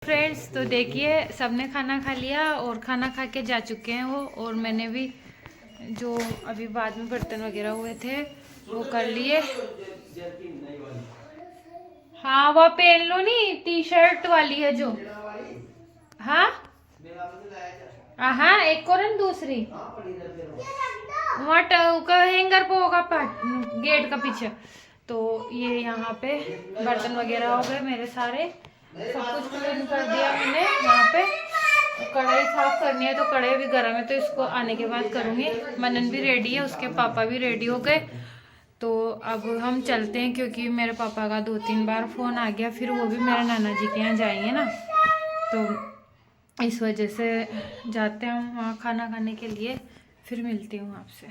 Friends, तो देखिए सबने खाना खा लिया और खाना खा के जा चुके हैं वो, और मैंने भी जो अभी बाद में बर्तन वगैरह हुए थे वो कर लिए। हाँ वो पहन लो, नहीं टी शर्ट वाली है जो। हाँ हाँ, एक और है दूसरी वहाँ का हैंगर पे होगा गेट का पीछे। तो ये यहाँ पे बर्तन वगैरह हो गए मेरे सारे, सब कुछ क्लीन कर दिया मैंने। यहाँ पे कढ़ाई साफ करनी है, तो कढ़ाई भी गर्म है तो इसको आने के बाद करूँगी। मनन भी रेडी है, उसके पापा भी रेडी हो गए। तो अब हम चलते हैं, क्योंकि मेरे पापा का 2-3 बार फ़ोन आ गया, फिर वो भी मेरे नाना जी के यहाँ जाएंगे ना, तो इस वजह से जाते हैं हम वहाँ खाना खाने के लिए। फिर मिलती हूँ आपसे।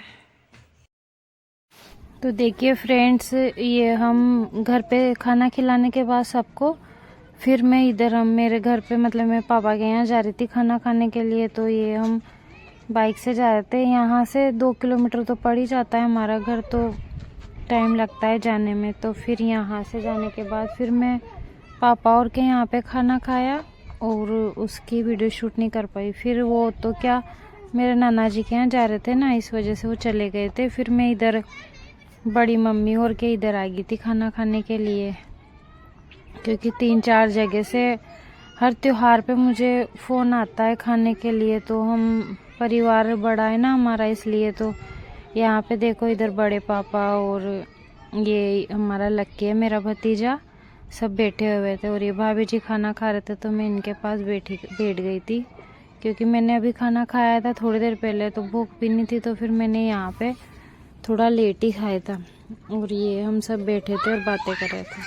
तो देखिए फ्रेंड्स, ये हम घर पे खाना खिलाने के बाद सबको, फिर मैं इधर हम मेरे घर पे मतलब मैं पापा के यहाँ जा रही थी खाना खाने के लिए। तो ये हम बाइक से जा रहे थे, यहाँ से 2 किलोमीटर तो पड़ ही जाता है हमारा घर, तो टाइम लगता है जाने में। तो फिर यहाँ से जाने के बाद फिर मैं पापा और के यहाँ पे खाना खाया, और उसकी वीडियो शूट नहीं कर पाई। फिर वो तो क्या, मेरे नाना जी के यहाँ जा रहे थे ना, इस वजह से वो चले गए थे। फिर मैं इधर बड़ी मम्मी और के इधर आ गई थी खाना खाने के लिए, क्योंकि 3-4 जगह से हर त्योहार पे मुझे फ़ोन आता है खाने के लिए। तो हम परिवार बड़ा है ना हमारा, इसलिए। तो यहाँ पे देखो, इधर बड़े पापा और ये हमारा लक्की है मेरा भतीजा, सब बैठे हुए थे। और ये भाभी जी खाना खा रहे थे, तो मैं इनके पास बैठ गई थी, क्योंकि मैंने अभी खाना खाया था थोड़ी देर पहले, तो भूख भी नहीं थी। तो फिर मैंने यहाँ पे थोड़ा लेट ही खाया था, और ये हम सब बैठे थे और बातें कर रहे थे।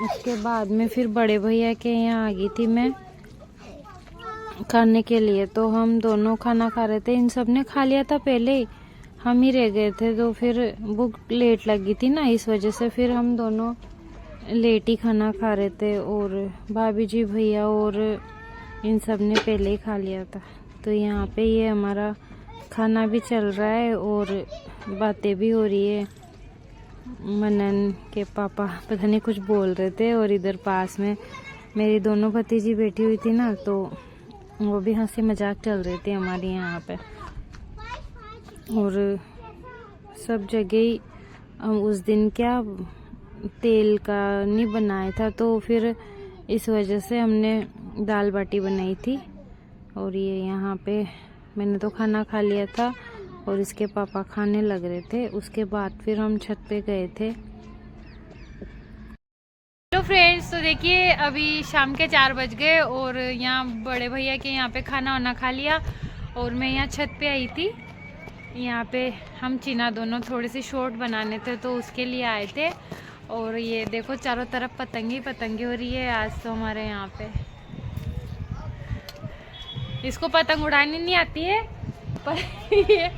उसके बाद में फिर बड़े भैया के यहाँ आ गई थी मैं खाने के लिए। तो हम दोनों खाना खा रहे थे, इन सब ने खा लिया था पहले ही, हम ही रह गए थे। तो फिर भूख लेट लगी थी ना, इस वजह से फिर हम दोनों लेट ही खाना खा रहे थे। और भाभी जी भैया और इन सब ने पहले ही खा लिया था। तो यहाँ पे ये हमारा खाना भी चल रहा है और बातें भी हो रही है। मनन के पापा पता नहीं कुछ बोल रहे थे, और इधर पास में मेरी दोनों भतीजी बैठी हुई थी ना, तो वो भी हंसी मजाक चल रही थी हमारी यहाँ पे। और सब जगह ही हम उस दिन क्या तेल का नहीं बनाया था, तो फिर इस वजह से हमने दाल बाटी बनाई थी। और ये यहाँ पे मैंने तो खाना खा लिया था, और इसके पापा खाने लग रहे थे। उसके बाद फिर हम छत पे गए थे। हेलो फ्रेंड्स, तो देखिए अभी शाम के 4 बज गए, और यहाँ बड़े भैया के यहाँ पे खाना वाना खा लिया, और मैं यहाँ छत पे आई थी। यहाँ पे हम चीना दोनों थोड़े से शॉर्ट बनाने थे, तो उसके लिए आए थे। और ये देखो चारों तरफ पतंगे ही पतंगे हो रही है आज तो हमारे यहाँ पे। इसको पतंग उड़ानी नहीं आती है, पर ये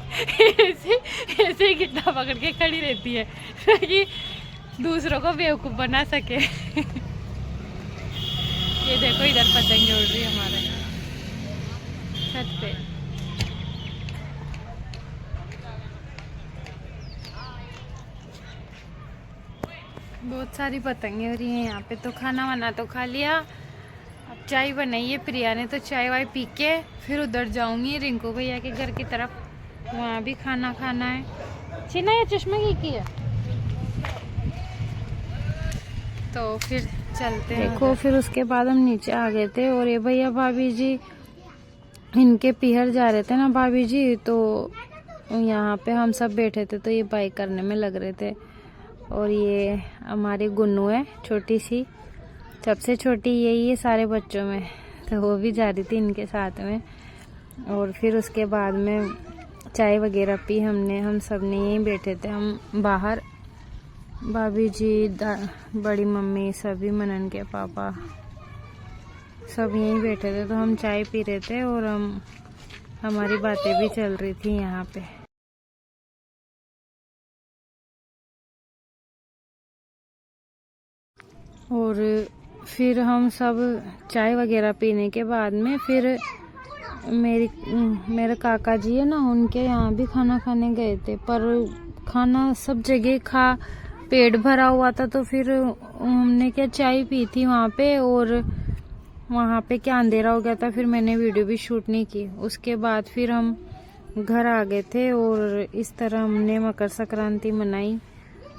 ऐसे ही गिट्टा पकड़ के खड़ी रहती है कि दूसरों को बेवकूफ़ बना सके। ये देखो इधर पतंगे उड़ रही है हमारे छत पे। बहुत सारी पतंगे हो रही हैं यहाँ पे। तो खाना वाना तो खा लिया, अब चाय बनाई है प्रिया ने, तो चाय वाय पी के फिर उधर जाऊंगी रिंकू भैया के घर की तरफ, वहाँ भी खाना खाना है। छीना ये चश्मा की है, तो फिर चलते हैं। देखो फिर उसके बाद हम नीचे आ गए थे, और ये भैया भाभी जी इनके पीहर जा रहे थे ना भाभी जी, तो यहाँ पे हम सब बैठे थे, तो ये बाइक करने में लग रहे थे। और ये हमारी गुन्नू है छोटी सी, सबसे छोटी यही है सारे बच्चों में, तो वो भी जा रही थी इनके साथ में। और फिर उसके बाद में चाय वगैरह पी हमने, हम सब ने यहीं बैठे थे हम बाहर, भाभी जी बड़ी मम्मी सभी, मनन के पापा सब यहीं बैठे थे। तो हम चाय पी रहे थे, और हमारी बातें भी चल रही थी यहाँ पे। और फिर हम सब चाय वगैरह पीने के बाद में फिर मेरे काका जी है ना, उनके यहाँ भी खाना खाने गए थे। पर खाना सब जगह खा पेट भरा हुआ था, तो फिर हमने क्या चाय पी थी वहाँ पे, और वहाँ पे क्या अंधेरा हो गया था, फिर मैंने वीडियो भी शूट नहीं की। उसके बाद फिर हम घर आ गए थे और इस तरह हमने मकर संक्रांति मनाई।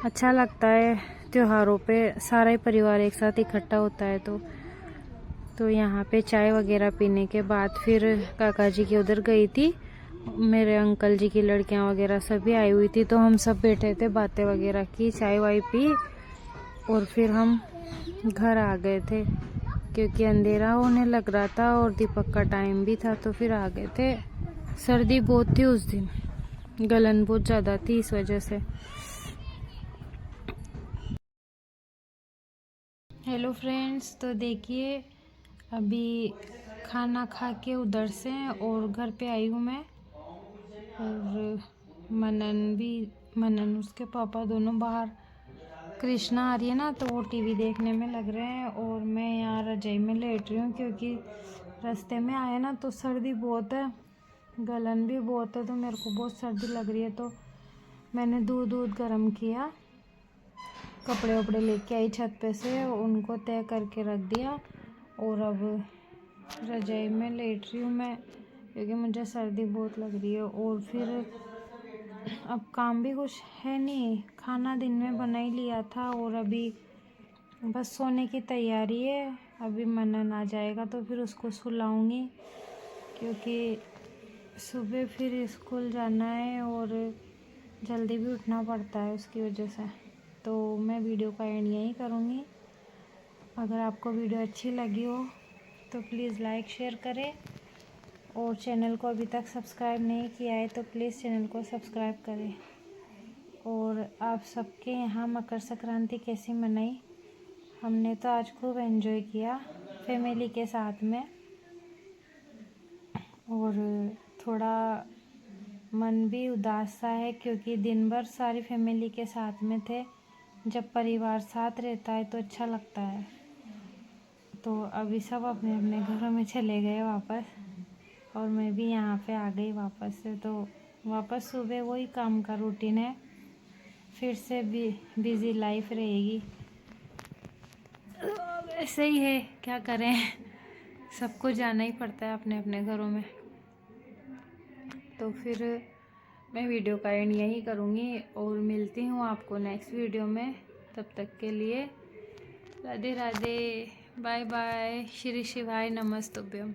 अच्छा लगता है त्योहारों पे सारा ही परिवार एक साथ इकट्ठा होता है। तो यहाँ पे चाय वगैरह पीने के बाद फिर काका जी के उधर गई थी। मेरे अंकल जी की लड़कियाँ वगैरह सभी आई हुई थी, तो हम सब बैठे थे, बातें वगैरह की, चाय वाय पी और फिर हम घर आ गए थे क्योंकि अंधेरा होने लग रहा था और दीपक का टाइम भी था, तो फिर आ गए थे। सर्दी बहुत थी उस दिन, गलन बहुत ज़्यादा थी इस वजह से। हेलो फ्रेंड्स, तो देखिए अभी खाना खा के उधर से और घर पे आई हूँ मैं। और मनन उसके पापा दोनों बाहर, कृष्णा आ रही है ना तो वो टीवी देखने में लग रहे हैं और मैं यहाँ रजाई में लेट रही हूँ क्योंकि रास्ते में आए ना तो सर्दी बहुत है, गलन भी बहुत है, तो मेरे को बहुत सर्दी लग रही है। तो मैंने दूध गर्म किया, कपड़े वपड़े लेके आई छत पे से, उनको तय करके रख दिया और अब रजाई में लेट रही हूँ मैं क्योंकि मुझे सर्दी बहुत लग रही है। और फिर अब काम भी कुछ है नहीं, खाना दिन में बना ही लिया था और अभी बस सोने की तैयारी है। अभी मनन आ जाएगा तो फिर उसको सुलाऊंगी क्योंकि सुबह फिर स्कूल जाना है और जल्दी भी उठना पड़ता है उसकी वजह से। तो मैं वीडियो का एंड यहीं करूँगी। अगर आपको वीडियो अच्छी लगी हो तो प्लीज़ लाइक शेयर करें और चैनल को अभी तक सब्सक्राइब नहीं किया है तो प्लीज़ चैनल को सब्सक्राइब करें। और आप सबके यहाँ मकर संक्रांति कैसी मनाई? हमने तो आज खूब एंजॉय किया फैमिली के साथ में और थोड़ा मन भी उदास सा है क्योंकि दिन भर सारी फैमिली के साथ में थे। जब परिवार साथ रहता है तो अच्छा लगता है। तो अभी सब अपने अपने घरों में चले गए वापस और मैं भी यहाँ पे आ गई वापस से। तो वापस सुबह वही काम का रूटीन है, फिर से भी बिज़ी लाइफ रहेगी। ऐसे ही है, क्या करें, सबको जाना ही पड़ता है अपने अपने घरों में। तो फिर मैं वीडियो का एंड यही करूँगी और मिलती हूँ आपको नेक्स्ट वीडियो में। तब तक के लिए राधे राधे, बाय बाय, श्री शिवाय नमस्तुभ्यम।